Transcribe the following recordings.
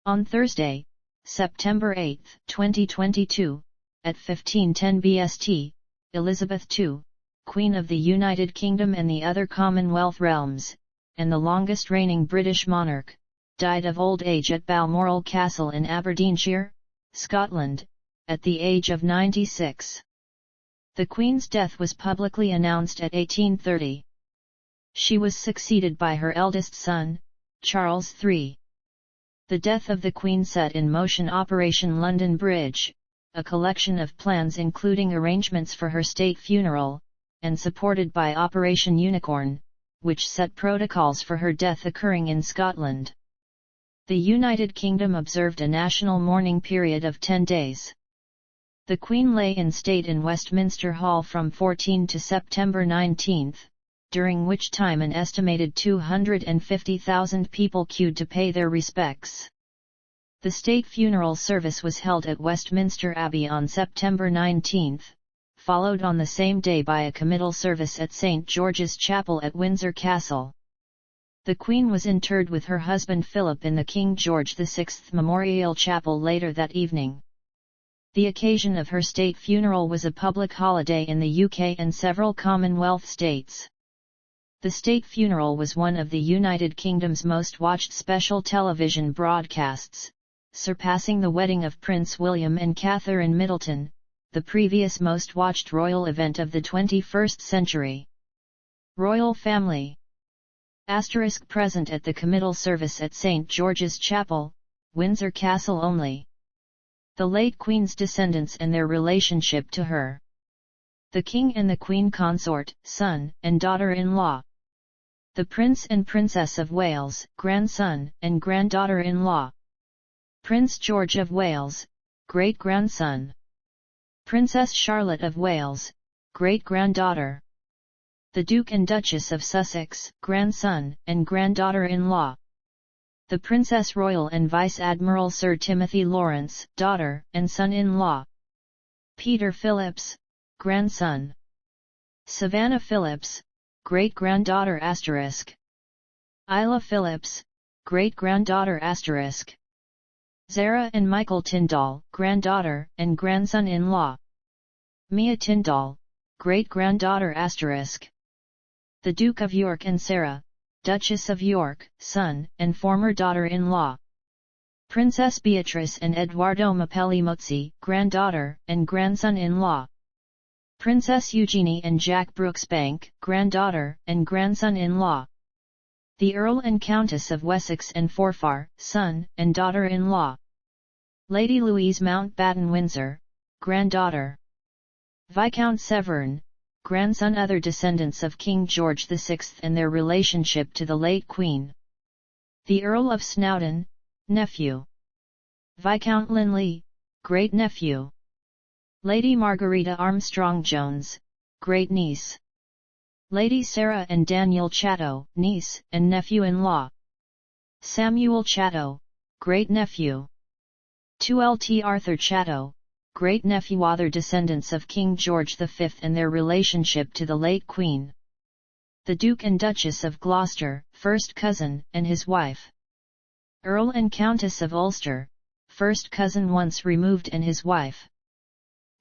On Thursday, September 8, 2022, at 15:10 BST, Elizabeth II, Queen of the United Kingdom and the other Commonwealth realms, and the longest reigning British monarch, died of old age at Balmoral Castle in Aberdeenshire, Scotland, at the age of 96. The Queen's death was publicly announced at 1830. She was succeeded by her eldest son, Charles III. The death of the Queen set in motion Operation London Bridge, a collection of plans including arrangements for her state funeral, and supported by Operation Unicorn, which set protocols for her death occurring in Scotland. The United Kingdom observed a national mourning period of 10 days. The Queen lay in state in Westminster Hall from 14 to September 19, during which time an estimated 250,000 people queued to pay their respects. The state funeral service was held at Westminster Abbey on September 19, followed on the same day by a committal service at St. George's Chapel at Windsor Castle. The Queen was interred with her husband Philip in the King George VI Memorial Chapel later that evening. The occasion of her state funeral was a public holiday in the UK and several Commonwealth states. The state funeral was one of the United Kingdom's most watched special television broadcasts, surpassing the wedding of Prince William and Catherine Middleton, the previous most watched royal event of the 21st century. Royal Family. * Present at the committal service at St. George's Chapel, Windsor Castle only. The late Queen's descendants and their relationship to her. The King and the Queen Consort, son and daughter-in-law. The Prince and Princess of Wales, grandson and granddaughter-in-law. Prince George of Wales, great-grandson. Princess Charlotte of Wales, great-granddaughter. The Duke and Duchess of Sussex, grandson and granddaughter-in-law. The Princess Royal and Vice Admiral Sir Timothy Lawrence, daughter and son-in-law. Peter Phillips, grandson. Savannah Phillips, great-granddaughter *. Isla Phillips, great-granddaughter *. Zara and Michael Tyndall, granddaughter and grandson-in-law. Mia Tyndall, great-granddaughter *. The Duke of York and Sarah, Duchess of York, son and former daughter-in-law. Princess Beatrice and Eduardo Mapelli Mozzi, granddaughter and grandson-in-law. Princess Eugenie and Jack Brooksbank, granddaughter and grandson-in-law. The Earl and Countess of Wessex and Forfar, son and daughter-in-law. Lady Louise Mountbatten Windsor, granddaughter. Viscount Severn, grandson. Other descendants of King George VI and their relationship to the late Queen. The Earl of Snowdon, nephew. Viscount Linley, great-nephew. Lady Margarita Armstrong-Jones, great-niece. Lady Sarah and Daniel Chatto, niece and nephew-in-law. Samuel Chatto, great-nephew. 2Lt Arthur Chatto, great-nephew. Other descendants of King George V and their relationship to the late Queen. The Duke and Duchess of Gloucester, first cousin and his wife. Earl and Countess of Ulster, first cousin once removed and his wife.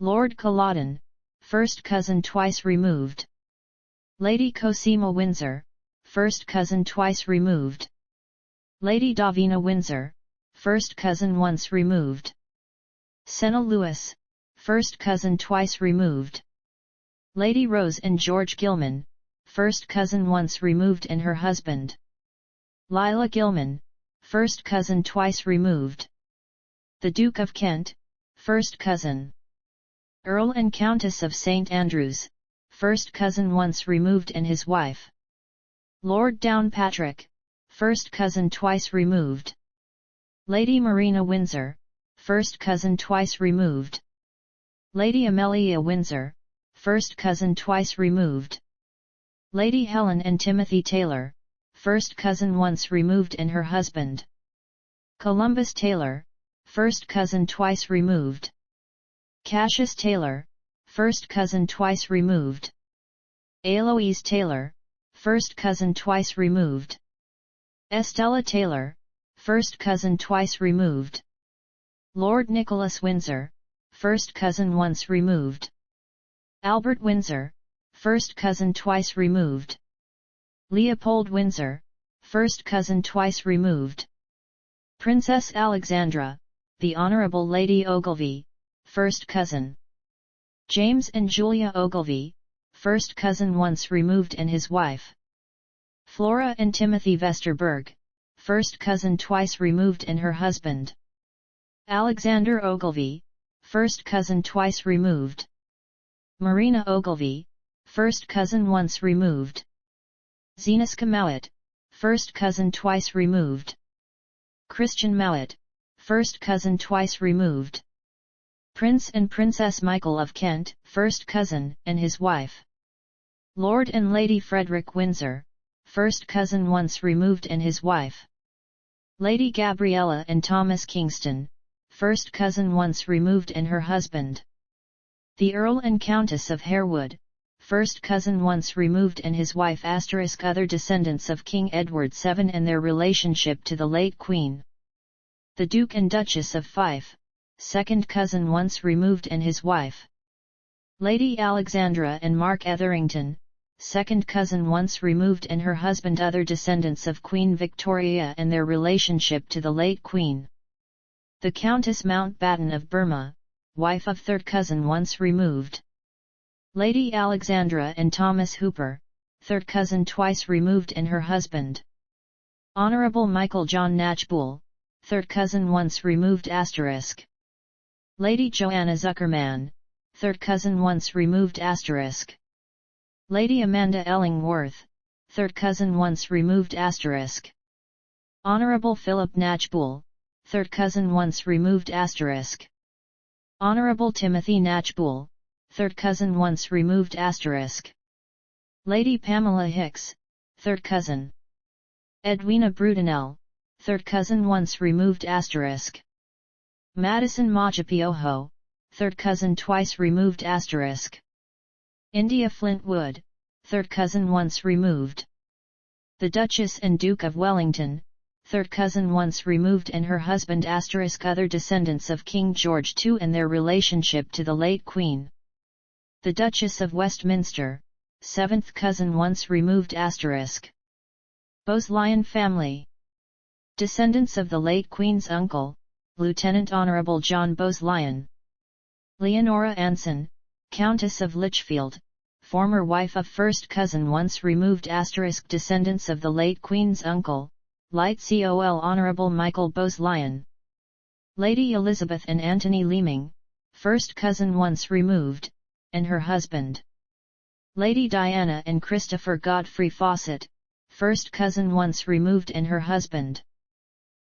Lord Culloden, first cousin twice removed. Lady Cosima Windsor, first cousin twice removed. Lady Davina Windsor, first cousin once removed. Senna Lewis, first cousin twice removed. Lady Rose and George Gilman, first cousin once removed and her husband. Lila Gilman, first cousin twice removed. The Duke of Kent, first cousin. Earl and Countess of St Andrews, first cousin once removed and his wife. Lord Downpatrick, first cousin twice removed. Lady Marina Windsor, first cousin twice removed. Lady Amelia Windsor, first cousin twice removed. Lady Helen and Timothy Taylor, first cousin once removed and her husband. Columbus Taylor, first cousin twice removed. Cassius Taylor, first cousin twice removed. Eloise Taylor, first cousin twice removed. Estella Taylor, first cousin twice removed. Lord Nicholas Windsor, first cousin once removed. Albert Windsor, first cousin twice removed. Leopold Windsor, first cousin twice removed. Princess Alexandra, the Honourable Lady Ogilvy, first cousin. James and Julia Ogilvy, first cousin once removed and his wife. Flora and Timothy Vesterberg, first cousin twice removed and her husband. Alexander Ogilvy, first cousin twice removed. Marina Ogilvy, first cousin once removed. Zenaska Mowat, first cousin twice removed. Christian Mowat, first cousin twice removed. Prince and Princess Michael of Kent, first cousin, and his wife. Lord and Lady Frederick Windsor, first cousin once removed and his wife. Lady Gabriella and Thomas Kingston, first cousin once removed and her husband. The Earl and Countess of Harewood, first cousin once removed and his wife *. Other descendants of King Edward VII and their relationship to the late Queen. The Duke and Duchess of Fife, second cousin once removed and his wife. Lady Alexandra and Mark Etherington, second cousin once removed and her husband. Other descendants of Queen Victoria and their relationship to the late Queen. The Countess Mountbatten of Burma, wife of third cousin once removed. Lady Alexandra and Thomas Hooper, third cousin twice removed and her husband. Honourable Michael John Knatchbull, third cousin once removed *. Lady Joanna Zuckerman, third cousin once removed *. Lady Amanda Ellingworth, third cousin once removed *. Honourable Philip Knatchbull, third cousin once removed *. Honourable Timothy Knatchbull, third cousin once removed *. Lady Pamela Hicks, third cousin. Edwina Brudenell, third cousin once removed *. Madison Majapioho, third cousin twice removed *. India Flintwood, third cousin once removed. The Duchess and Duke of Wellington, third cousin once removed and her husband *. Other descendants of King George II and their relationship to the late Queen. The Duchess of Westminster, seventh cousin once removed *. Bowes-Lyon family. Descendants of the late Queen's uncle, Lieutenant Honourable John Bowes-Lyon. Leonora Anson, Countess of Lichfield, former wife of first cousin once removed *. Descendants of the late Queen's uncle, Light Col Honourable Michael Bowes-Lyon. Lady Elizabeth and Anthony Leaming, first cousin once removed, and her husband. Lady Diana and Christopher Godfrey Fawcett, first cousin once removed and her husband.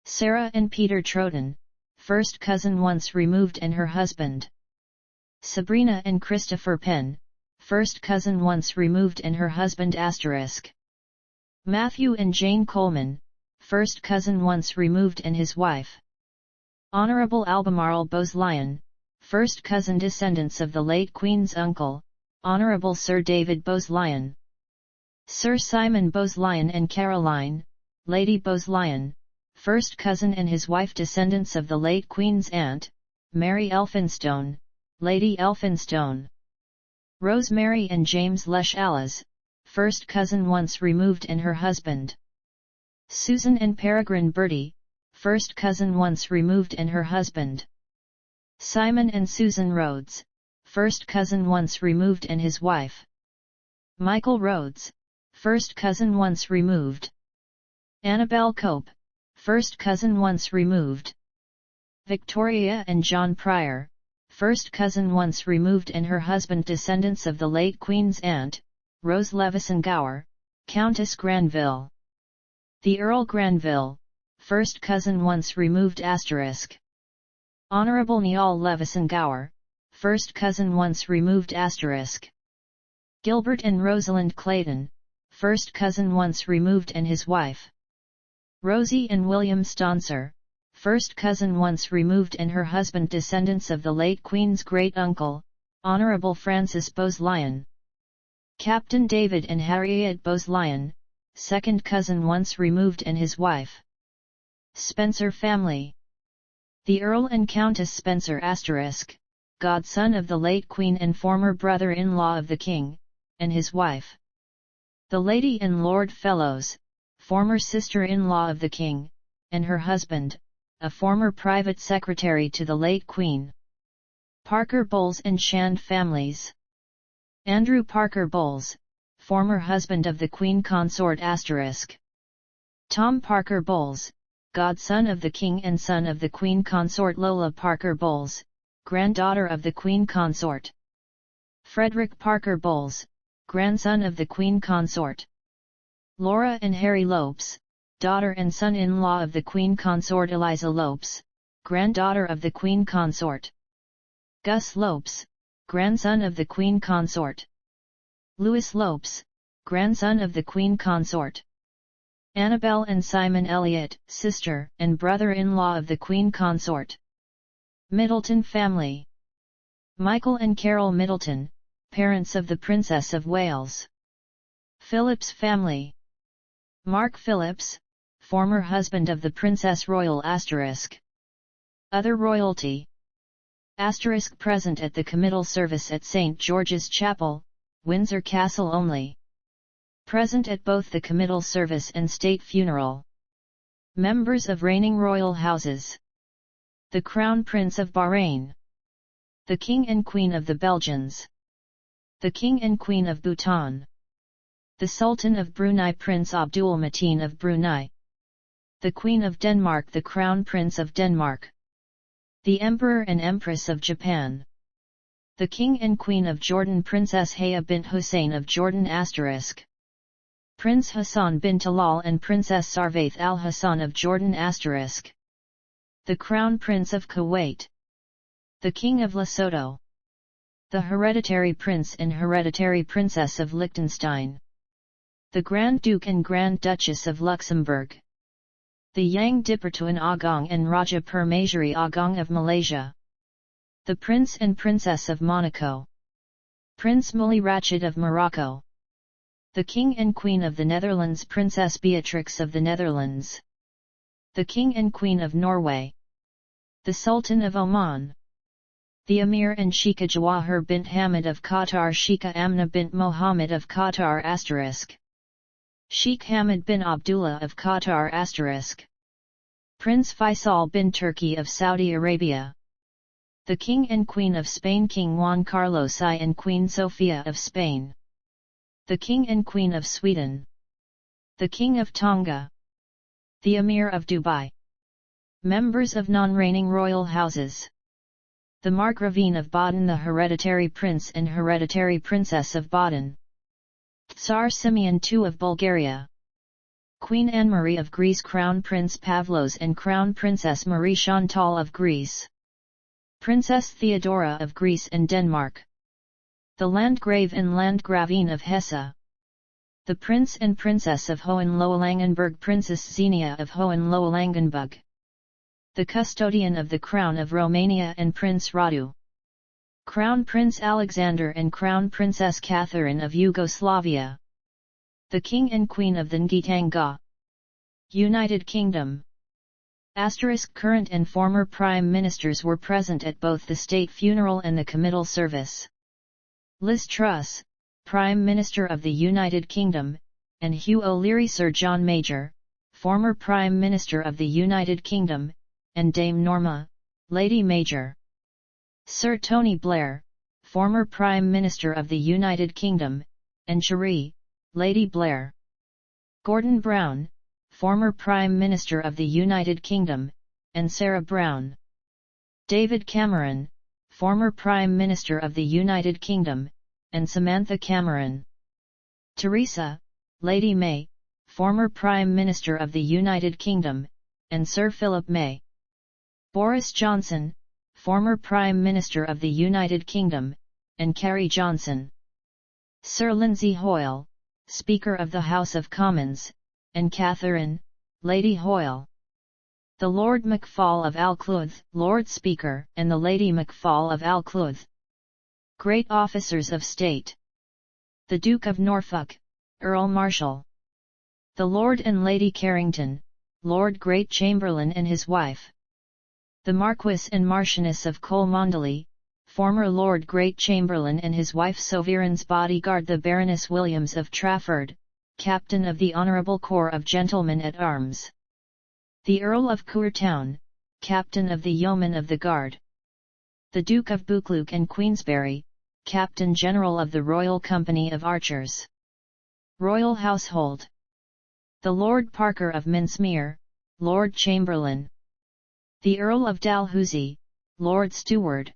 Sarah and Peter Troughton, first cousin once removed and her husband. Sabrina and Christopher Penn, first cousin once removed and her husband *. Matthew and Jane Coleman, first cousin once removed and his wife. Honourable Albemarle Bowes-Lyon, first cousin descendants of the late Queen's uncle, Honourable Sir David Bowes-Lyon. Sir Simon Bowes-Lyon and Caroline, Lady Bowes-Lyon, first cousin and his wife descendants of the late Queen's aunt, Mary Elphinstone, Lady Elphinstone. Rosemary and James Les-Alas, first cousin once removed and her husband. Susan and Peregrine Bertie, first cousin once removed and her husband. Simon and Susan Rhodes, first cousin once removed and his wife. Michael Rhodes, first cousin once removed. Annabel Cope, first cousin once removed. Victoria and John Pryor, first cousin once removed and her husband descendants of the late Queen's aunt, Rose Levison Gower, Countess Granville. The Earl Granville, first cousin once removed *. Honourable Niall Levison Gower, first cousin once removed *. Gilbert and Rosalind Clayton, first cousin once removed and his wife. Rosie and William Stonser, first cousin once removed and her husband descendants of the late Queen's great-uncle, Honourable Francis Bowes-Lyon. Captain David and Harriet Bowes-Lyon, second cousin once removed and his wife. Spencer family. The Earl and Countess Spencer *, godson of the late Queen and former brother-in-law of the King, and his wife. The Lady and Lord Fellows, former sister-in-law of the King, and her husband, a former private secretary to the late Queen. Parker Bowles and Shand families. Andrew Parker Bowles, former husband of the Queen Consort *. Tom Parker Bowles, godson of the King and son of the Queen Consort Lola Parker Bowles, granddaughter of the Queen Consort. Frederick Parker Bowles, grandson of the Queen Consort. Laura and Harry Lopes, daughter and son-in-law of the Queen Consort Eliza Lopes, granddaughter of the Queen Consort. Gus Lopes, grandson of the Queen Consort. Louis Lopes, grandson of the Queen Consort. Annabel and Simon Elliot, sister and brother-in-law of the Queen Consort. Middleton family. Michael and Carol Middleton, parents of the Princess of Wales. Phillips family. Mark Phillips, former husband of the Princess Royal *. Other royalty. * present at the committal service at St. George's Chapel, Windsor Castle only. Present at both the committal service and state funeral. Members of reigning royal houses. The Crown Prince of Bahrain. The King and Queen of the Belgians. The King and Queen of Bhutan. The Sultan of Brunei Prince Abdul Mateen of Brunei. The Queen of Denmark the Crown Prince of Denmark. The Emperor and Empress of Japan. The King and Queen of Jordan Princess Haya bint Hussein of Jordan *. Prince Hassan bin Talal and Princess Sarvath Al Hassan of Jordan *. The Crown Prince of Kuwait. The King of Lesotho. The Hereditary Prince and Hereditary Princess of Liechtenstein. The Grand Duke and Grand Duchess of Luxembourg. The Yang Dipertuan Agong and Raja Permaisuri Agong of Malaysia. The Prince and Princess of Monaco. Prince Muley Rachid of Morocco. The King and Queen of the Netherlands Princess Beatrix of the Netherlands. The King and Queen of Norway. The Sultan of Oman. The Emir and Sheikha Jawahar bint Hamid of Qatar Sheikha Amna bint Mohammed of Qatar *. Sheikh Hamid bin Abdullah of Qatar *. Prince Faisal bin Turkey of Saudi Arabia. The King and Queen of Spain King Juan Carlos I and Queen Sofia of Spain. The King and Queen of Sweden. The King of Tonga. The Emir of Dubai. Members of non-reigning royal houses. The Margravine of Baden the Hereditary Prince and Hereditary Princess of Baden. Tsar Simeon II of Bulgaria. Queen Anne-Marie of Greece Crown Prince Pavlos and Crown Princess Marie Chantal of Greece. Princess Theodora of Greece and Denmark. The Landgrave and Landgravine of Hesse. The Prince and Princess of Hohenlohe-Langenburg Princess Xenia of Hohenlohe-Langenburg. The Custodian of the Crown of Romania and Prince Radu. Crown Prince Alexander and Crown Princess Catherine of Yugoslavia. The King and Queen of the Ngitanga. United Kingdom. Current and former Prime Ministers were present at both the state funeral and the committal service. Liz Truss, Prime Minister of the United Kingdom, and Hugh O'Leary Sir John Major, former Prime Minister of the United Kingdom, and Dame Norma, Lady Major. Sir Tony Blair, former Prime Minister of the United Kingdom, and Cherie, Lady Blair. Gordon Brown, former Prime Minister of the United Kingdom, and Sarah Brown. David Cameron, former Prime Minister of the United Kingdom, and Samantha Cameron. Theresa, Lady May, former Prime Minister of the United Kingdom, and Sir Philip May. Boris Johnson, former Prime Minister of the United Kingdom, and Carrie Johnson. Sir Lindsay Hoyle, Speaker of the House of Commons, and Catherine, Lady Hoyle. The Lord Macfall of Alcluth, Lord Speaker, and the Lady Macfall of Alcluth. Great Officers of State. The Duke of Norfolk, Earl Marshal. The Lord and Lady Carrington, Lord Great Chamberlain and his wife. The Marquis and Marchioness of Cholmondeley, former Lord Great Chamberlain and his wife Sovereign's bodyguard the Baroness Williams of Trafford, Captain of the Honourable Corps of Gentlemen at Arms. The Earl of Courtown, Captain of the Yeomen of the Guard. The Duke of Buccleuch and Queensberry, Captain General of the Royal Company of Archers. Royal Household. The Lord Parker of Mincemere, Lord Chamberlain. The Earl of Dalhousie, Lord Steward.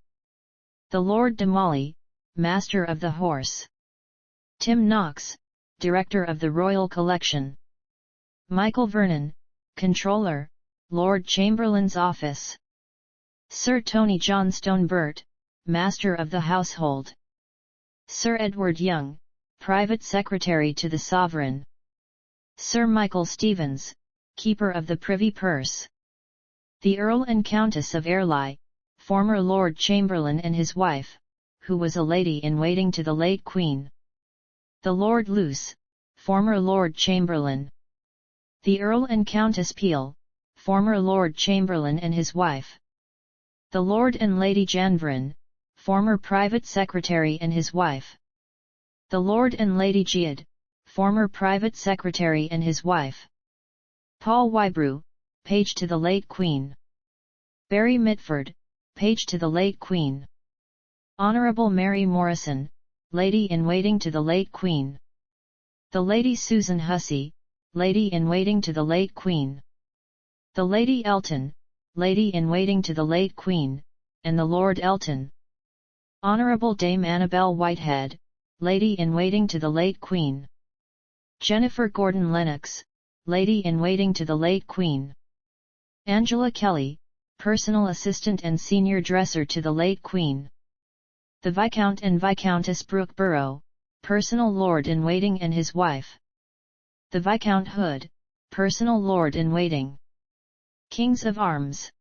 The Lord de Molly, Master of the Horse. Tim Knox, Director of the Royal Collection. Michael Vernon, Controller, Lord Chamberlain's Office. Sir Tony Johnstone Burt, Master of the Household. Sir Edward Young, Private Secretary to the Sovereign. Sir Michael Stevens, Keeper of the Privy Purse. The Earl and Countess of Airlie, former Lord Chamberlain and his wife, who was a lady-in-waiting to the late Queen. The Lord Luce, former Lord Chamberlain. The Earl and Countess Peel, former Lord Chamberlain and his wife. The Lord and Lady Janvrin, former Private Secretary and his wife. The Lord and Lady Giad, former Private Secretary and his wife. Paul Wybrew, page to the late Queen. Barry Mitford, page to the late Queen. Honourable Mary Morrison, Lady-in-Waiting to the late Queen. The Lady Susan Hussey, Lady-in-Waiting to the late Queen. The Lady Elton, Lady-in-Waiting to the late Queen, and the Lord Elton. Honourable Dame Annabel Whitehead, Lady-in-Waiting to the late Queen. Jennifer Gordon Lennox, Lady-in-Waiting to the late Queen. Angela Kelly, Personal Assistant and Senior Dresser to the late Queen. The Viscount and Viscountess Brookborough, Personal Lord-in-Waiting and his wife. The Viscount Hood, Personal Lord-in-Waiting. Kings of Arms.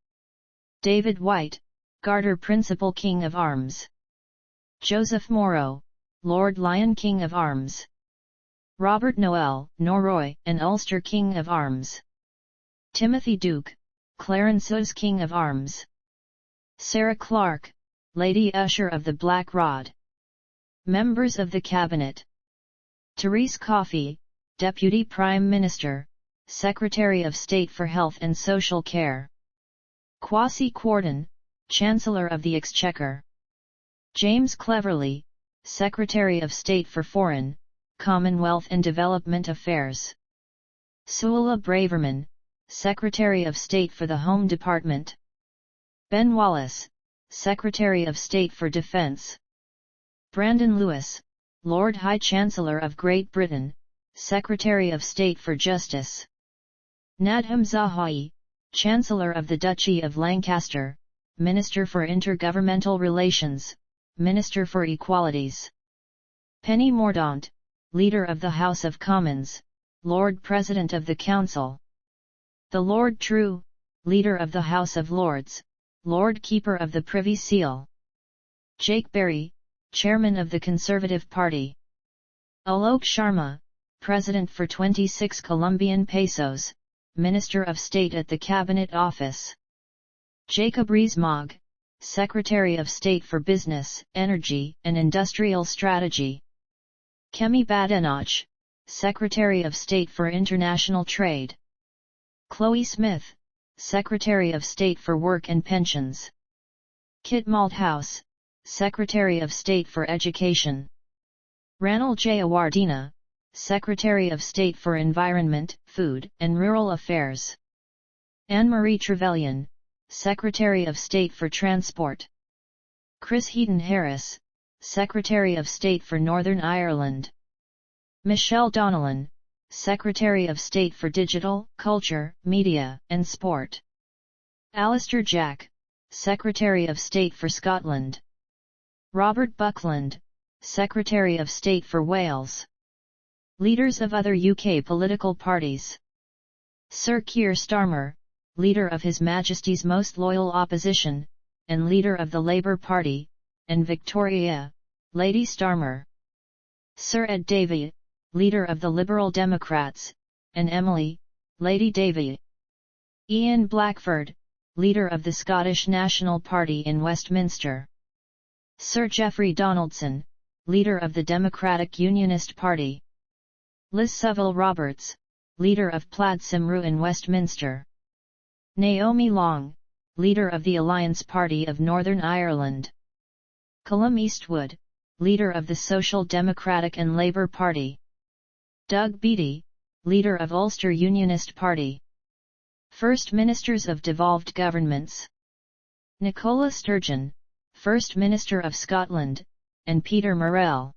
David White, Garter Principal King of Arms. Joseph Morrow, Lord Lion King of Arms. Robert Noel, Norroy and Ulster King of Arms. Timothy Duke, Clarence's King of Arms. Sarah Clark, Lady Usher of the Black Rod. Members of the Cabinet. Therese Coffey, Deputy Prime Minister, Secretary of State for Health and Social Care. Kwasi Kwarteng, Chancellor of the Exchequer. James Cleverly, Secretary of State for Foreign, Commonwealth and Development Affairs. Suella Braverman, Secretary of State for the Home Department. Ben Wallace, Secretary of State for Defence. Brandon Lewis, Lord High Chancellor of Great Britain, Secretary of State for Justice. Nadhim Zahawi, Chancellor of the Duchy of Lancaster, Minister for Intergovernmental Relations, Minister for Equalities. Penny Mordaunt, Leader of the House of Commons, Lord President of the Council. The Lord True, Leader of the House of Lords, Lord Keeper of the Privy Seal. Jake Berry, Chairman of the Conservative Party. Alok Sharma, President for 26 Colombian Pesos, Minister of State at the Cabinet Office. Jacob Rees-Mogg, Secretary of State for Business, Energy and Industrial Strategy. Kemi Badenoch, Secretary of State for International Trade. Chloe Smith, Secretary of State for Work and Pensions. Kit Malthouse, Secretary of State for Education. Ranil Jayawardena, Secretary of State for Environment, Food and Rural Affairs. Anne-Marie Trevelyan, Secretary of State for Transport. Chris Heaton-Harris, Secretary of State for Northern Ireland. Michelle Donnellan, Secretary of State for Digital, Culture, Media and Sport. Alistair Jack, Secretary of State for Scotland. Robert Buckland, Secretary of State for Wales. Leaders of other UK political parties. Sir Keir Starmer, Leader of His Majesty's Most Loyal Opposition, and Leader of the Labour Party, and Victoria, Lady Starmer. Sir Ed Davey, Leader of the Liberal Democrats, and Emily, Lady Davey. Ian Blackford, leader of the Scottish National Party in Westminster. Sir Geoffrey Donaldson, leader of the Democratic Unionist Party. Liz Saville Roberts, leader of Plaid Cymru in Westminster. Naomi Long, leader of the Alliance Party of Northern Ireland. Callum Eastwood, leader of the Social Democratic and Labour Party. Doug Beattie, leader of Ulster Unionist Party. First Ministers of devolved governments: Nicola Sturgeon, First Minister of Scotland, and Peter Murrell.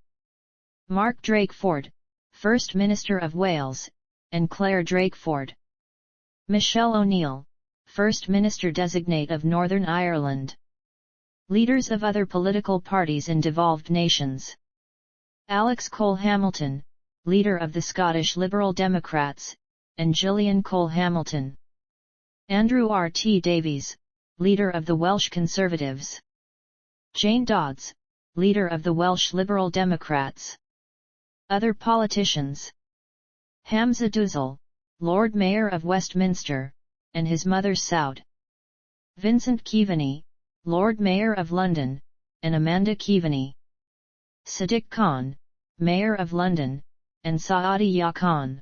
Mark Drakeford, First Minister of Wales, and Claire Drakeford. Michelle O'Neill, First Minister Designate of Northern Ireland. Leaders of other political parties in devolved nations: Alex Cole-Hamilton, leader of the Scottish Liberal Democrats, and Gillian Cole-Hamilton. Andrew R. T. Davies, leader of the Welsh Conservatives. Jane Dodds, leader of the Welsh Liberal Democrats. Other politicians: Hamza Duzel, Lord Mayor of Westminster, and his mother Saud. Vincent Keaveney, Lord Mayor of London, and Amanda Keaveney. Sadiq Khan, Mayor of London, and Saadiya Khan.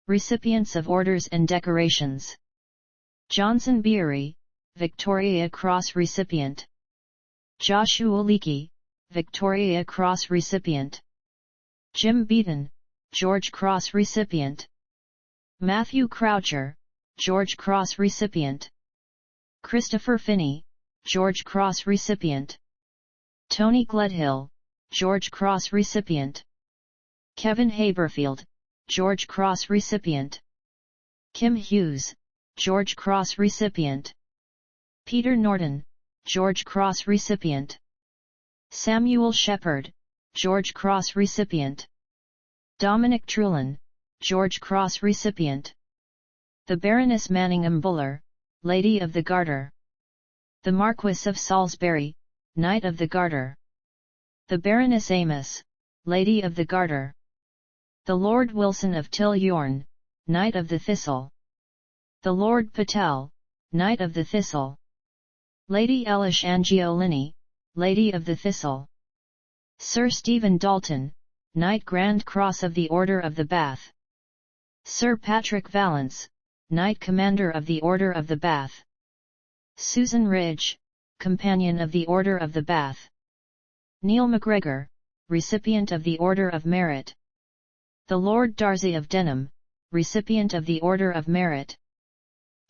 Recipients of orders and decorations: Johnson Beery, Victoria Cross recipient. Joshua Leakey, Victoria Cross recipient. Jim Beaton, George Cross recipient. Matthew Croucher, George Cross recipient. Christopher Finney, George Cross recipient. Tony Gledhill, George Cross recipient. Kevin Haberfield, George Cross recipient. Kim Hughes, George Cross recipient. Peter Norton, George Cross recipient. Samuel Shepherd, George Cross recipient. Dominic Trulin, George Cross recipient. The Baroness Manningham Buller, Lady of the Garter. The Marquess of Salisbury, Knight of the Garter. The Baroness Amos, Lady of the Garter. The Lord Wilson of Tilliorn, Knight of the Thistle. The Lord Patel, Knight of the Thistle. Lady Elish Angiolini, Lady of the Thistle. Sir Stephen Dalton, Knight Grand Cross of the Order of the Bath. Sir Patrick Vallance, Knight Commander of the Order of the Bath. Susan Ridge, Companion of the Order of the Bath. Neil MacGregor, Recipient of the Order of Merit. The Lord Darcy of Denham, Recipient of the Order of Merit.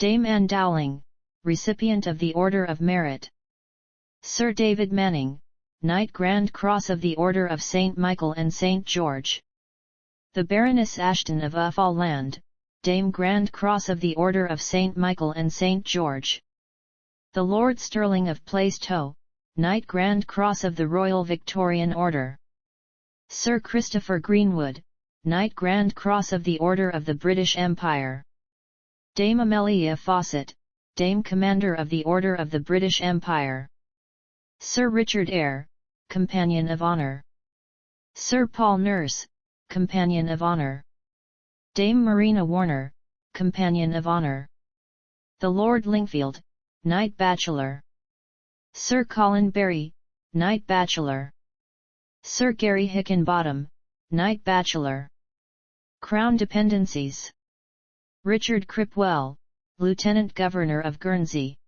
Dame Anne Dowling, Recipient of the Order of Merit. Sir David Manning, Knight Grand Cross of the Order of St. Michael and St. George. The Baroness Ashton of Uffall Land, Dame Grand Cross of the Order of St. Michael and St. George. The Lord Stirling of Plaistow, Knight Grand Cross of the Royal Victorian Order. Sir Christopher Greenwood, Knight Grand Cross of the Order of the British Empire. Dame Amelia Fawcett, Dame Commander of the Order of the British Empire. Sir Richard Eyre, Companion of Honour. Sir Paul Nurse, Companion of Honour. Dame Marina Warner, Companion of Honour. The Lord Lingfield, Knight Bachelor. Sir Colin Berry, Knight Bachelor. Sir Gary Hickenbottom, Knight Bachelor. Crown Dependencies: Richard Cripwell, Lieutenant Governor of Guernsey.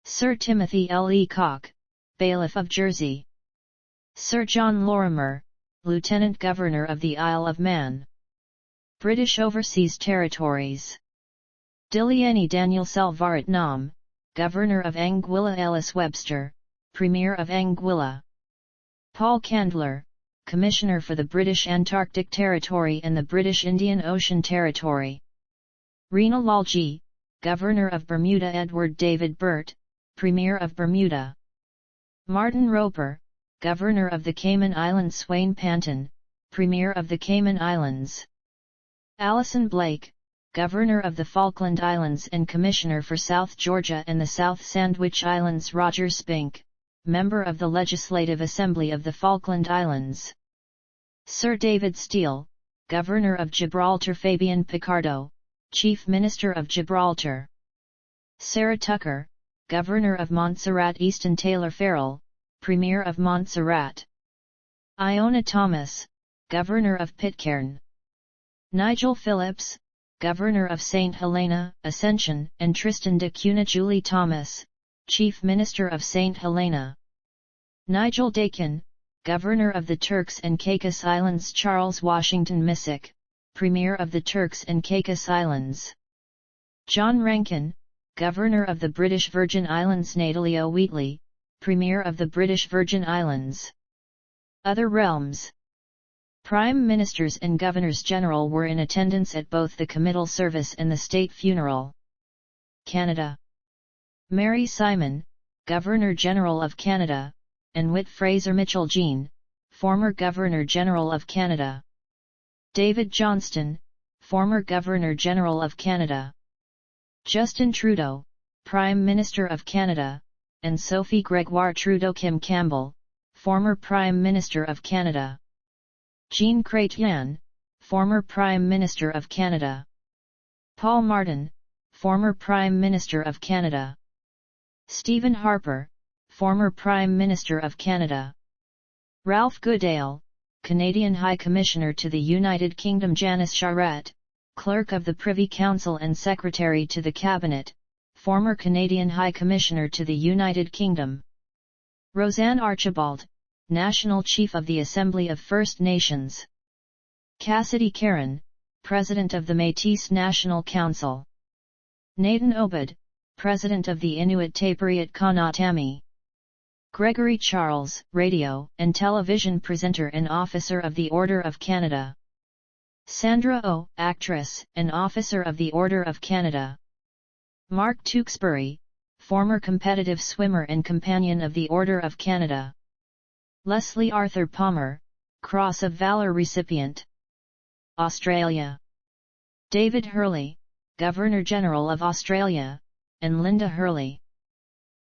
Sir Timothy L. Leacock, Bailiff of Jersey. Sir John Lorimer, Lieutenant Governor of the Isle of Man. British Overseas Territories: Diliani Daniel Salvarat-Nam, Governor of Anguilla. Ellis Webster, Premier of Anguilla. Paul Candler, Commissioner for the British Antarctic Territory and the British Indian Ocean Territory. Rena Lalji, Governor of Bermuda. Edward David Burt, Premier of Bermuda. Martin Roper, Governor of the Cayman Islands. Swain Panton, Premier of the Cayman Islands. Alison Blake, Governor of the Falkland Islands and Commissioner for South Georgia and the South Sandwich Islands. Roger Spink, Member of the Legislative Assembly of the Falkland Islands. Sir David Steele, Governor of Gibraltar. Fabian Picardo, Chief Minister of Gibraltar. Sarah Tucker, Governor of Montserrat. Easton Taylor Farrell, Premier of Montserrat. Iona Thomas, Governor of Pitcairn. Nigel Phillips, Governor of St. Helena, Ascension, and Tristan da Cunha. Julie Thomas, Chief Minister of St. Helena. Nigel Dakin, Governor of the Turks and Caicos Islands. Charles Washington Missick, Premier of the Turks and Caicos Islands. John Rankin, Governor of the British Virgin Islands. Natalio Wheatley, Premier of the British Virgin Islands. Other realms. Prime Ministers and Governors-General were in attendance at both the committal service and the state funeral. Canada. Mary Simon, Governor-General of Canada, and Whit Fraser Mitchell Jean, former Governor-General of Canada. David Johnston, former Governor-General of Canada. Justin Trudeau, Prime Minister of Canada, and Sophie Gregoire Trudeau. Kim Campbell, former Prime Minister of Canada. Jean Chrétien, former Prime Minister of Canada. Paul Martin, former Prime Minister of Canada. Stephen Harper, former Prime Minister of Canada. Ralph Goodale, Canadian High Commissioner to the United Kingdom. Janice Charette, Clerk of the Privy Council and Secretary to the Cabinet, former Canadian High Commissioner to the United Kingdom. Roseanne Archibald, National Chief of the Assembly of First Nations. Cassidy Caron, President of the Métis National Council. Nathan Obed, President of the Inuit Tapiriit Kanatami. Gregory Charles, Radio and Television Presenter and Officer of the Order of Canada. Sandra Oh, Actress, and Officer of the Order of Canada. Mark Tewksbury, former competitive swimmer and Companion of the Order of Canada. Leslie Arthur Palmer, Cross of Valour recipient. Australia. David Hurley, Governor-General of Australia, and Linda Hurley.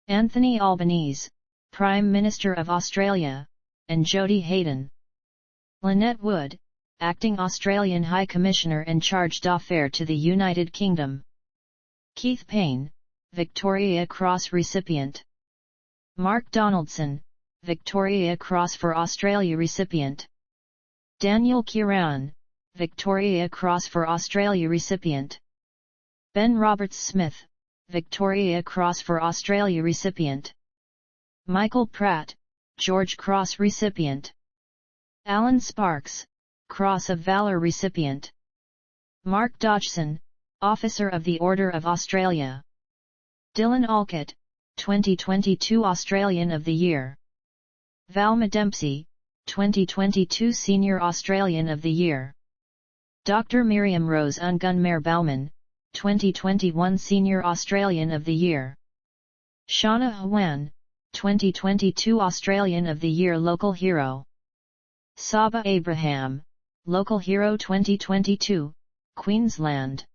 Anthony Albanese, Prime Minister of Australia, and Jodie Hayden. Lynette Wood, Acting Australian High Commissioner and Charge d'Affaires to the United Kingdom. Keith Payne, Victoria Cross recipient. Mark Donaldson, Victoria Cross for Australia recipient. Daniel Kieran, Victoria Cross for Australia recipient. Ben Roberts-Smith, Victoria Cross for Australia recipient. Michael Pratt, George Cross recipient. Alan Sparks, Cross of Valour recipient. Mark Dodgson, Officer of the Order of Australia. Dylan Alcott, 2022 Australian of the Year. Valma Dempsey, 2022 Senior Australian of the Year. Dr. Miriam Rose Ungunmer Bauman, 2021 Senior Australian of the Year. Shauna Hwan, 2022 Australian of the Year Local Hero. Saba Abraham, Local Hero 2022, Queensland.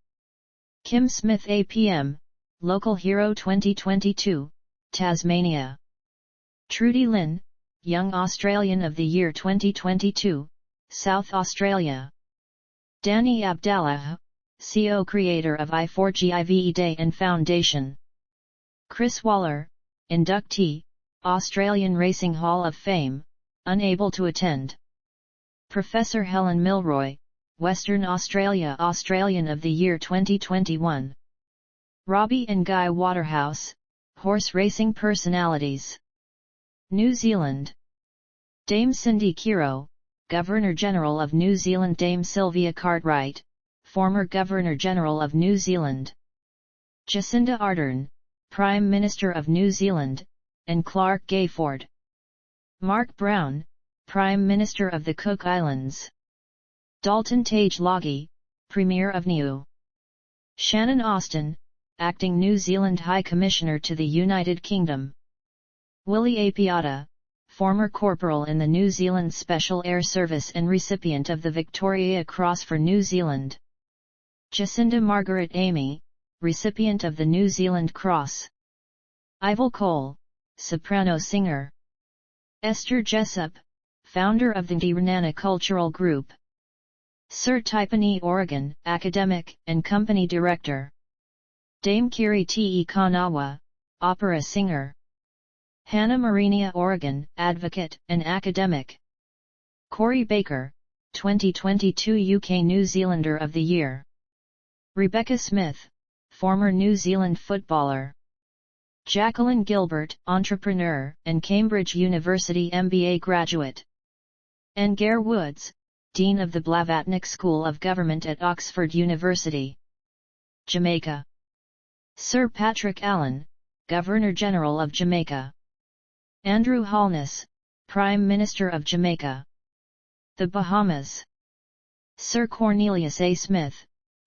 Kim Smith APM, Local Hero 2022, Tasmania. Trudy Lynn, Young Australian of the Year 2022, South Australia. Danny Abdallah, CO Creator of I4GIVE Day and Foundation. Chris Waller, Inductee, Australian Racing Hall of Fame, unable to attend. Professor Helen Milroy, Western Australia Australian of the Year 2021. Robbie and Guy Waterhouse, Horse Racing Personalities. New Zealand. Dame Cindy Kiro, Governor-General of New Zealand. Dame Sylvia Cartwright, former Governor-General of New Zealand. Jacinda Ardern, Prime Minister of New Zealand, and Clark Gayford. Mark Brown, Prime Minister of the Cook Islands. Dalton Tage Logie, Premier of Niue. Shannon Austin, Acting New Zealand High Commissioner to the United Kingdom. Willie Apiata, former Corporal in the New Zealand Special Air Service and recipient of the Victoria Cross for New Zealand. Jacinda Margaret Amy, recipient of the New Zealand Cross. Ivel Cole, soprano singer. Esther Jessup, founder of the Renana Cultural Group. Sir Typani Oregon, academic and company director. Dame Kiri Te Kanawa, opera singer. Hannah Marinia Oregon, advocate and academic. Corey Baker, 2022 UK New Zealander of the Year. Rebecca Smith, former New Zealand footballer. Jacqueline Gilbert, entrepreneur and Cambridge University MBA graduate. Ngaire Woods, Dean of the Blavatnik School of Government at Oxford University. Jamaica. Sir Patrick Allen, Governor-General of Jamaica. Andrew Holness, Prime Minister of Jamaica. The Bahamas. Sir Cornelius A. Smith,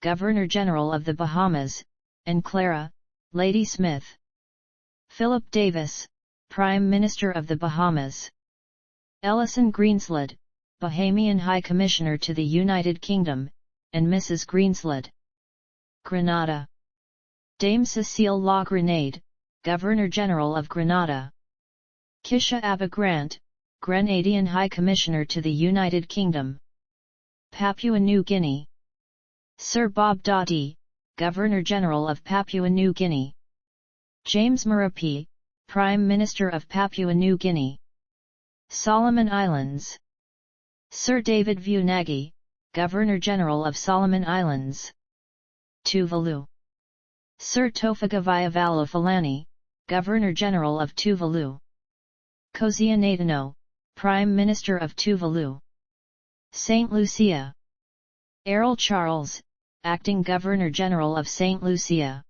Governor-General of the Bahamas, and Clara, Lady Smith. Philip Davis, Prime Minister of the Bahamas. Ellison Greenslade, Bahamian High Commissioner to the United Kingdom, and Mrs. Greenslade. Grenada. Dame Cecile La Grenade, Governor-General of Grenada. Kisha Abba Grant, Grenadian High Commissioner to the United Kingdom. Papua New Guinea. Sir Bob Dawdy, Governor-General of Papua New Guinea. James Marape, Prime Minister of Papua New Guinea. Solomon Islands. Sir David Vunagi, Governor-General of Solomon Islands. Tuvalu. Sir Tofaga Vaiavalofalani, Governor-General of Tuvalu. Kozianatano, Prime Minister of Tuvalu. St. Lucia. Errol Charles, Acting Governor-General of St. Lucia.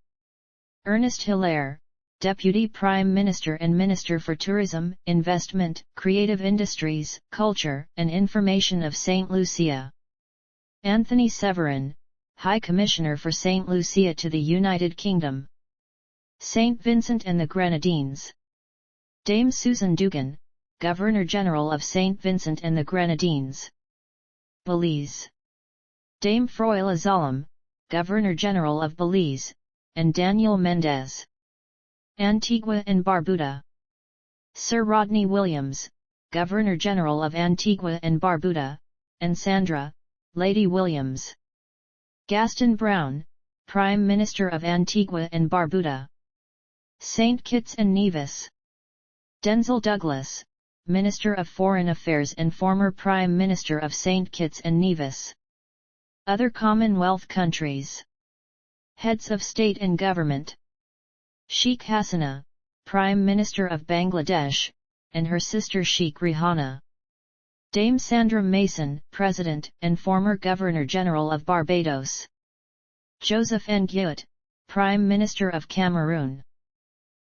Ernest Hilaire, Deputy Prime Minister and Minister for Tourism, Investment, Creative Industries, Culture and Information of St. Lucia. Anthony Severin, High Commissioner for St. Lucia to the United Kingdom. St. Vincent and the Grenadines. Dame Susan Dugan, Governor-General of St. Vincent and the Grenadines. Belize. Dame Froila Zalam, Governor-General of Belize, and Daniel Mendez. Antigua and Barbuda. Sir Rodney Williams, Governor-General of Antigua and Barbuda, and Sandra, Lady Williams. Gaston Brown, Prime Minister of Antigua and Barbuda. St. Kitts and Nevis. Denzil Douglas, Minister of Foreign Affairs and former Prime Minister of St. Kitts and Nevis. Other Commonwealth countries. Heads of State and Government. Sheikh Hasina, Prime Minister of Bangladesh, and her sister Sheikh Rihanna. Dame Sandra Mason, President and former Governor-General of Barbados. Joseph Nguyen, Prime Minister of Cameroon.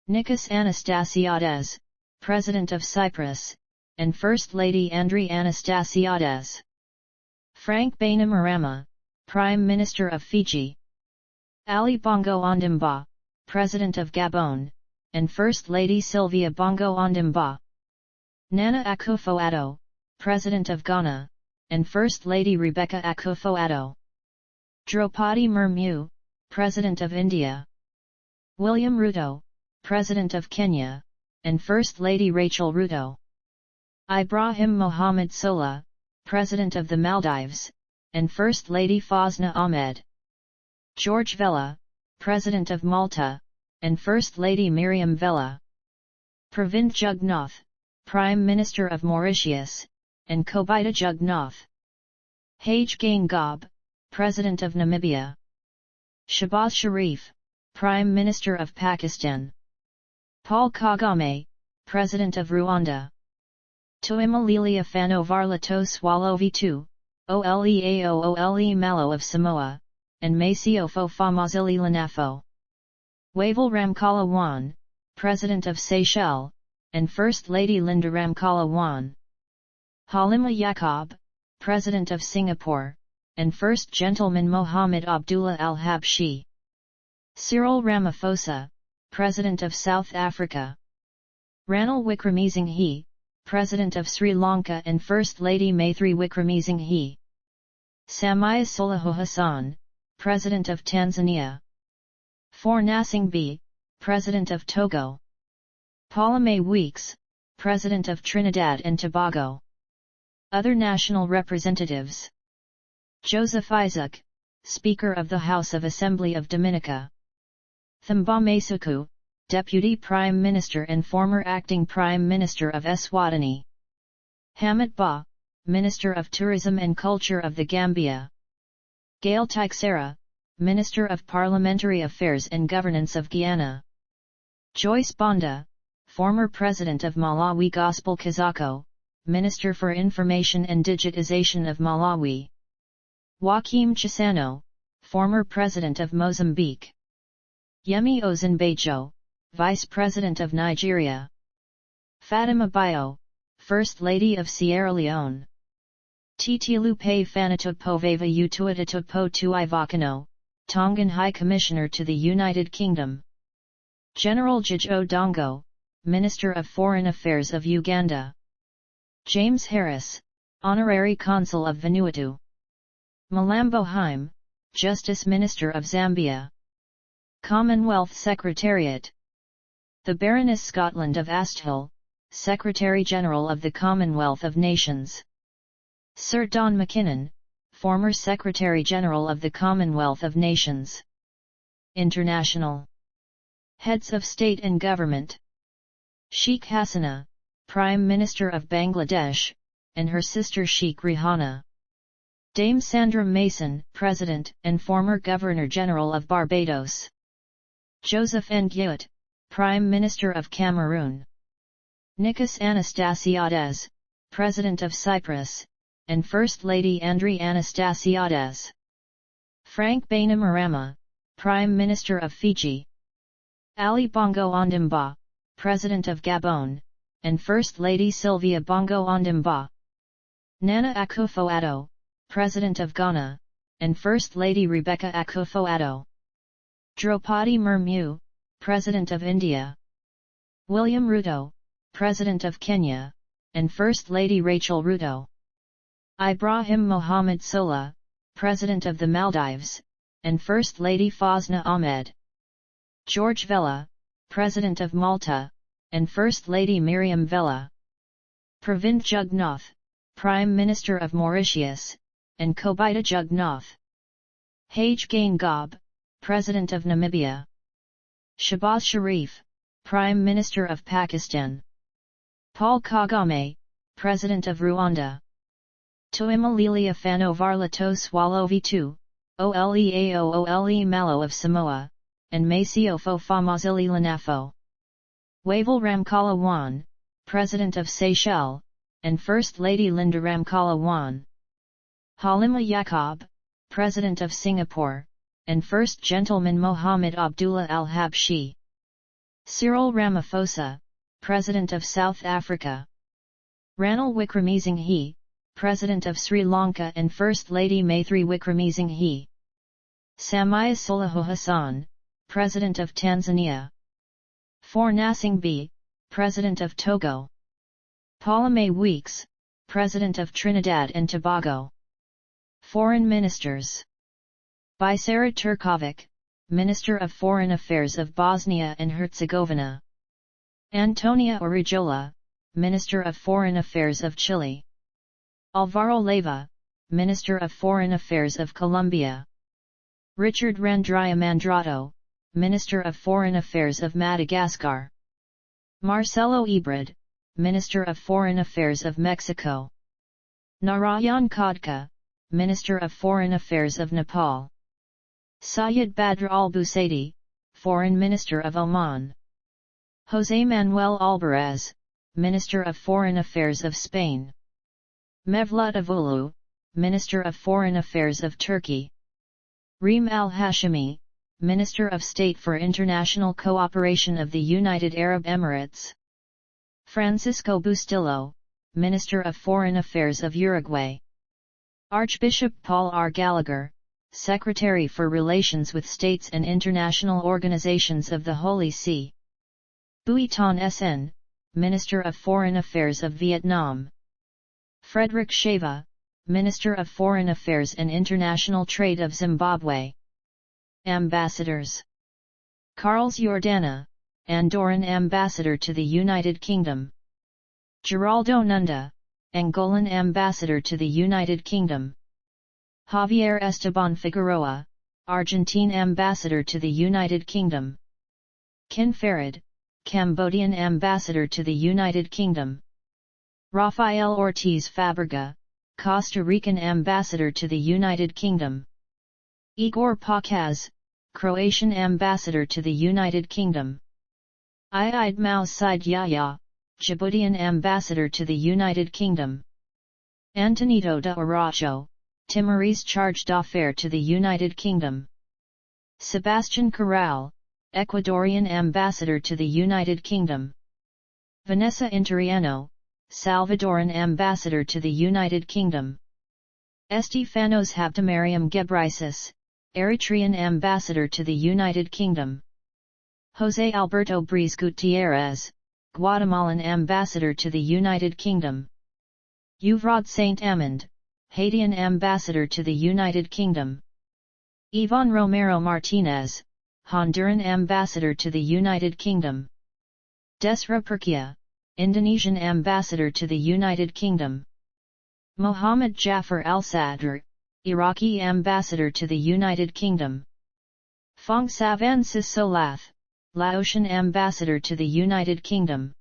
Nikos Anastasiades, President of Cyprus, and First Lady Andri Anastasiades. Frank Bainimarama, Prime Minister of Fiji. Ali Bongo Ondimba, President of Gabon, and First Lady Sylvia Bongo Ondimba. Nana Akufo-Addo, President of Ghana, and First Lady Rebecca Akufo-Addo. Draupadi Murmu, President of India. William Ruto, President of Kenya, and First Lady Rachel Ruto. Ibrahim Mohammed Sola, President of the Maldives, and First Lady Fazna Ahmed. George Vella, President of Malta, and First Lady Miriam Vella. Pravind Jugnauth, Prime Minister of Mauritius, and Kobita Jugnauth. Hage Geingob, President of Namibia. Shahbaz Sharif, Prime Minister of Pakistan. Paul Kagame, President of Rwanda. Tuimalilia Fanovarlato Swalovitu, Oleaoole Malo of Samoa, and Masiofo Famazili Lanafo. Wavel Ramkalawan, President of Seychelles, and First Lady Linda Ramkalawan. Halima Yacob, President of Singapore, and First Gentleman Mohammed Abdullah Al-Habshi. Cyril Ramaphosa, President of South Africa. Ranil Wickremesinghe, President of Sri Lanka and First Lady Maitri Wickremesinghe. Samia Suluhu Hassan, President of Tanzania. Fornasingbe, President of Togo. Pauline Weeks, President of Trinidad and Tobago. Other national representatives. Joseph Isaac, Speaker of the House of Assembly of Dominica. Thambamasuku, Deputy Prime Minister and former Acting Prime Minister of Eswatini. Hamid Ba, Minister of Tourism and Culture of the Gambia. Gail Teixeira, Minister of Parliamentary Affairs and Governance of Guyana. Joyce Banda, former President of Malawi Gospel Kazako, Minister for Information and Digitization of Malawi. Joaquim Chissano, former President of Mozambique. Yemi Osinbajo, Vice President of Nigeria. Fatima Bayo, First Lady of Sierra Leone. Titilupe Fanatugpoveva Utuatutugpo Tuivakano, Tongan High Commissioner to the United Kingdom. General Jijo Dongo, Minister of Foreign Affairs of Uganda. James Harris, Honorary Consul of Vanuatu. Malambo Haim, Justice Minister of Zambia. Commonwealth Secretariat. The Baroness Scotland of Asthill, Secretary-General of the Commonwealth of Nations. Sir Don McKinnon, former Secretary-General of the Commonwealth of Nations. International. Heads of State and Government. Sheikh Hasina, Prime Minister of Bangladesh, and her sister Sheikh Rihanna. Dame Sandra Mason, President and former Governor-General of Barbados. Joseph Nguyen, Prime Minister of Cameroon. Nikos Anastasiades, President of Cyprus, and First Lady Andri Anastasiades. Frank Bainimarama, Prime Minister of Fiji. Ali Bongo Ondimba, President of Gabon, and First Lady Sylvia Bongo Ondimba. Nana Akufo-Addo, President of Ghana, and First Lady Rebecca Akufo-Addo. Draupadi Murmu, President of India. William Ruto, President of Kenya, and First Lady Rachel Ruto. Ibrahim Mohammed Sola, President of the Maldives, and First Lady Fazna Ahmed. George Vella, President of Malta, and First Lady Miriam Vella. Pravind Jugnauth, Prime Minister of Mauritius, and Kobita Jugnauth. Hage Geingob, President of Namibia. Shahbaz Sharif, Prime Minister of Pakistan. Paul Kagame, President of Rwanda. Tuimilili Afano Varlato Swalovi2, Oleaoole Malo of Samoa, and Masiofo Famazili Lanafo. Wavel Ramkala Wan, President of Seychelles, and First Lady Linda Ramkala Wan. Halima Yacob, President of Singapore, and First Gentleman Mohammed Abdullah Al-Habshi. Cyril Ramaphosa, President of South Africa. Ranil Wickremesinghe, President of Sri Lanka and First Lady Maithri Wickremesinghe. Samia Suluhu Hassan, President of Tanzania. Fornasingbe, President of Togo. Pauline Weeks, President of Trinidad and Tobago. Foreign Ministers. Bisera Turkovic, Minister of Foreign Affairs of Bosnia and Herzegovina. Antonia Orijola, Minister of Foreign Affairs of Chile. Alvaro Leyva, Minister of Foreign Affairs of Colombia. Richard Randriamandrato, Minister of Foreign Affairs of Madagascar. Marcelo Ebrard, Minister of Foreign Affairs of Mexico. Narayan Khadka, Minister of Foreign Affairs of Nepal. Syed Badr al-Busaidi, Foreign Minister of Oman. José Manuel Albaraz, Minister of Foreign Affairs of Spain. Mevlut Avulu, Minister of Foreign Affairs of Turkey. Reem al-Hashimi, Minister of State for International Cooperation of the United Arab Emirates. Francisco Bustillo, Minister of Foreign Affairs of Uruguay. Archbishop Paul R. Gallagher, Secretary for Relations with States and International Organizations of the Holy See. Bui Ton Sen, Minister of Foreign Affairs of Vietnam. Frederick Sheva, Minister of Foreign Affairs and International Trade of Zimbabwe. Ambassadors. Carles Jordana, Andorran Ambassador to the United Kingdom. Geraldo Nunda, Angolan Ambassador to the United Kingdom. Javier Esteban Figueroa, Argentine Ambassador to the United Kingdom. Kin Farid, Cambodian Ambassador to the United Kingdom. Rafael Ortiz Faberga, Costa Rican Ambassador to the United Kingdom. Igor Pakaz, Croatian Ambassador to the United Kingdom. Iyad Mausid Yahya, Djiboutian Ambassador to the United Kingdom. Antonito de Araújo, Timorese Charge d'Affaires to the United Kingdom. Sebastian Corral, Ecuadorian Ambassador to the United Kingdom. Vanessa Interiano, Salvadoran Ambassador to the United Kingdom. Estefanos Habtemariam Ghebreyesus, Eritrean Ambassador to the United Kingdom. José Alberto Briz Gutierrez, Guatemalan Ambassador to the United Kingdom. Uvrod Saint-Amand, Haitian Ambassador to the United Kingdom. Iván Romero Martínez, Honduran Ambassador to the United Kingdom. Desra Perkia, Indonesian Ambassador to the United Kingdom. Mohammad Jafar Al-Sadr, Iraqi Ambassador to the United Kingdom. Fong Savan Sisolath, Laotian Ambassador to the United Kingdom.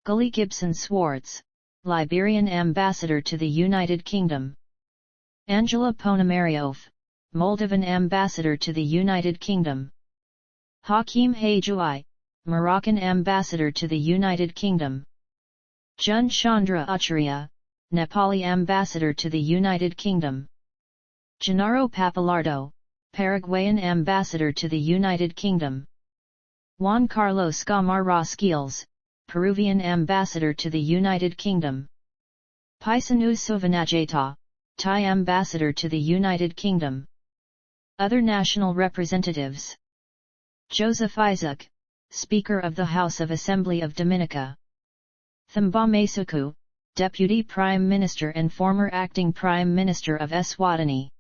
Gully Gibson Swartz, Liberian Ambassador to the United Kingdom. Angela Ponomariov, Moldovan Ambassador to the United Kingdom. Hakim Hajoui, Moroccan Ambassador to the United Kingdom. Jun Chandra Acharya, Nepali Ambassador to the United Kingdom. Gennaro Papalardo, Paraguayan Ambassador to the United Kingdom. Juan Carlos Gamarra Skills, Peruvian Ambassador to the United Kingdom. Paisanu Suvanajeta, Thai Ambassador to the United Kingdom. Other national representatives. Joseph Isaac, Speaker of the House of Assembly of Dominica. Thamba Masuku, Deputy Prime Minister and former Acting Prime Minister of Eswatini.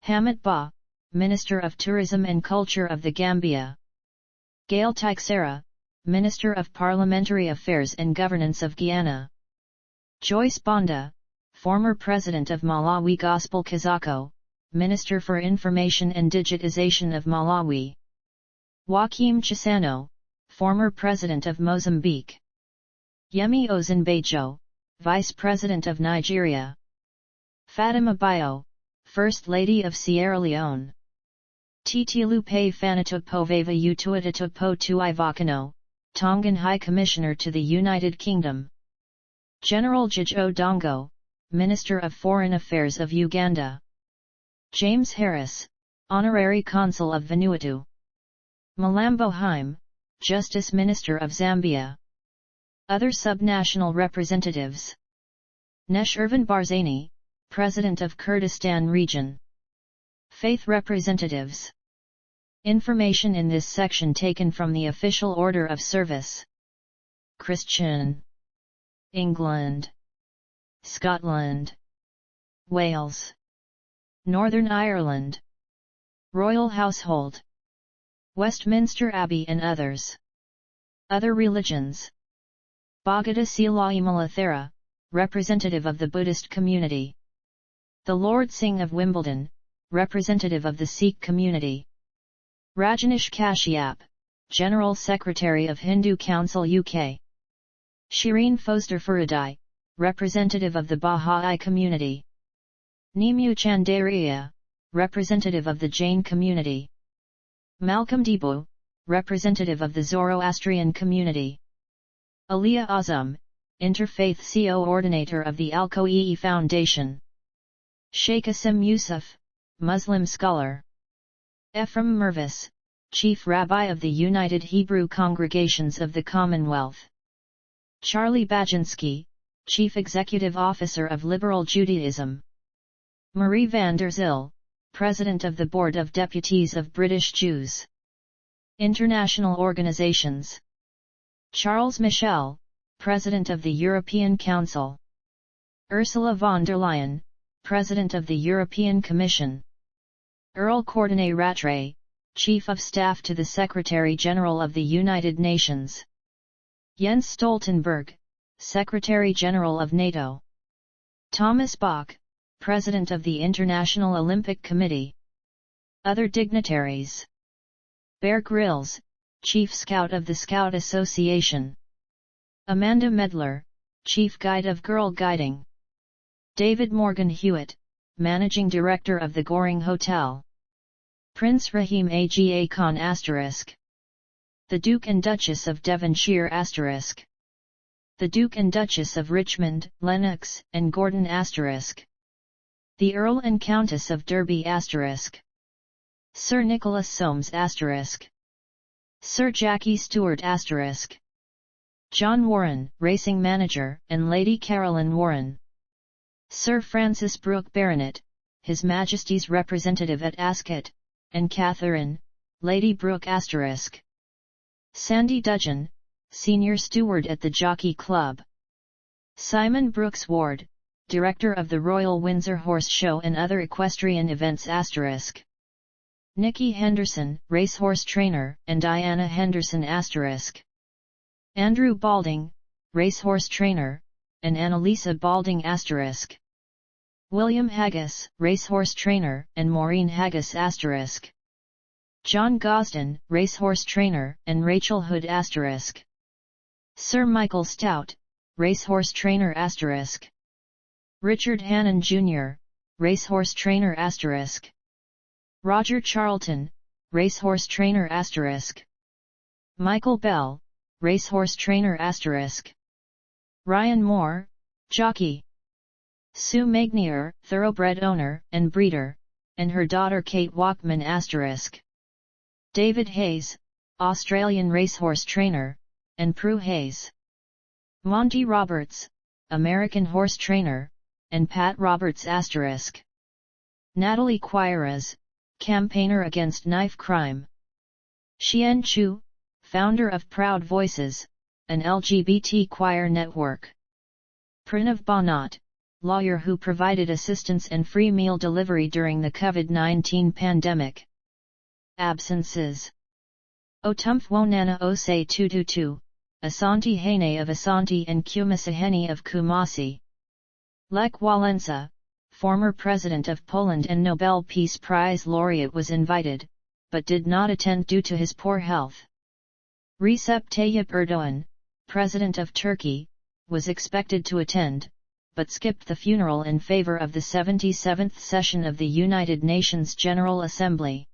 Hamid Ba, Minister of Tourism and Culture of the Gambia. Gail Teixeira, Minister of Parliamentary Affairs and Governance of Guyana. Joyce Banda, former President of Malawi Gospel Kazako, Minister for Information and Digitization of Malawi. Joaquim Chissano, former President of Mozambique. Yemi Osinbajo, Vice President of Nigeria. Fatima Bayo, First Lady of Sierra Leone. Titilupe Fanatupoveva Utuatatupo Tuivakano, Tongan High Commissioner to the United Kingdom. General Jojo Dongo, Minister of Foreign Affairs of Uganda. James Harris, Honorary Consul of Vanuatu. Malambo Haim, Justice Minister of Zambia. Other subnational representatives. Nesh Irvin Barzani, President of Kurdistan Region. Faith representatives. Information in this section taken from the Official Order of Service. Christian. England. Scotland. Wales. Northern Ireland. Royal Household. Westminster Abbey and others. Other religions. Bhagata Silai Malathera, representative of the Buddhist community. The Lord Singh of Wimbledon, representative of the Sikh community. Rajanish Kashyap, General Secretary of Hindu Council UK. Shireen Foster Faradai, representative of the Baha'i community. Nemu Chandaria, representative of the Jain community. Malcolm Debo, representative of the Zoroastrian community. Aliyah Azam, Interfaith Co-Ordinator of the Al-Khoei Foundation. Sheikh Asim Yusuf, Muslim scholar. Ephraim Mervis, Chief Rabbi of the United Hebrew Congregations of the Commonwealth. Charlie Baginski, Chief Executive Officer of Liberal Judaism. Marie van der Zil, President of the Board of Deputies of British Jews. International organizations. Charles Michel, President of the European Council. Ursula von der Leyen, President of the European Commission. Earl Courtenay Rattray, Chief of Staff to the Secretary-General of the United Nations. Jens Stoltenberg, Secretary-General of NATO. Thomas Bach, President of the International Olympic Committee. Other dignitaries. Bear Grylls, Chief Scout of the Scout Association. Amanda Medler, Chief Guide of Girl Guiding. David Morgan Hewitt, Managing Director of the Goring Hotel. Prince Rahim Aga Khan *. The Duke and Duchess of Devonshire *. The Duke and Duchess of Richmond, Lennox, & Gordon *. The Earl and Countess of Derby *. Sir Nicholas Soames *. Sir Jackie Stewart *. John Warren, Racing Manager, and Lady Caroline Warren. Sir Francis Brooke Baronet, His Majesty's Representative at Ascot, and Catherine, Lady Brooke *. Sandy Dudgeon, Senior Steward at the Jockey Club. Simon Brooks Ward, Director of the Royal Windsor Horse Show and other equestrian events *. Nikki Henderson, Racehorse Trainer, and Diana Henderson *. Andrew Balding, Racehorse Trainer, and Annalisa Balding *. William Haggis, Racehorse Trainer, and Maureen Haggis *. John Gosden, Racehorse Trainer, and Rachel Hood *. Sir Michael Stout, Racehorse Trainer *. Richard Hannon Jr., Racehorse Trainer *. Roger Charlton, Racehorse Trainer *. Michael Bell, Racehorse Trainer *. Ryan Moore, Jockey. Sue Magnier, Thoroughbred Owner and Breeder, and her daughter Kate Walkman *. David Hayes, Australian Racehorse Trainer, and Prue Hayes. Monty Roberts, American Horse Trainer, and Pat Roberts *. Natalie Quiras, Campaigner Against Knife Crime. Xian Chu, Founder of Proud Voices, an LGBT choir network. Pranav Banat, Lawyer who provided assistance and free meal delivery during the COVID-19 pandemic. Absences: Otumf Wonana Ose Tututu, Asante Hene of Asante and Kumasaheni of Kumasi. Lech Walesa, former President of Poland and Nobel Peace Prize laureate, was invited, but did not attend due to his poor health. Recep Tayyip Erdogan, President of Turkey, was expected to attend, but skipped the funeral in favor of the 77th session of the United Nations General Assembly.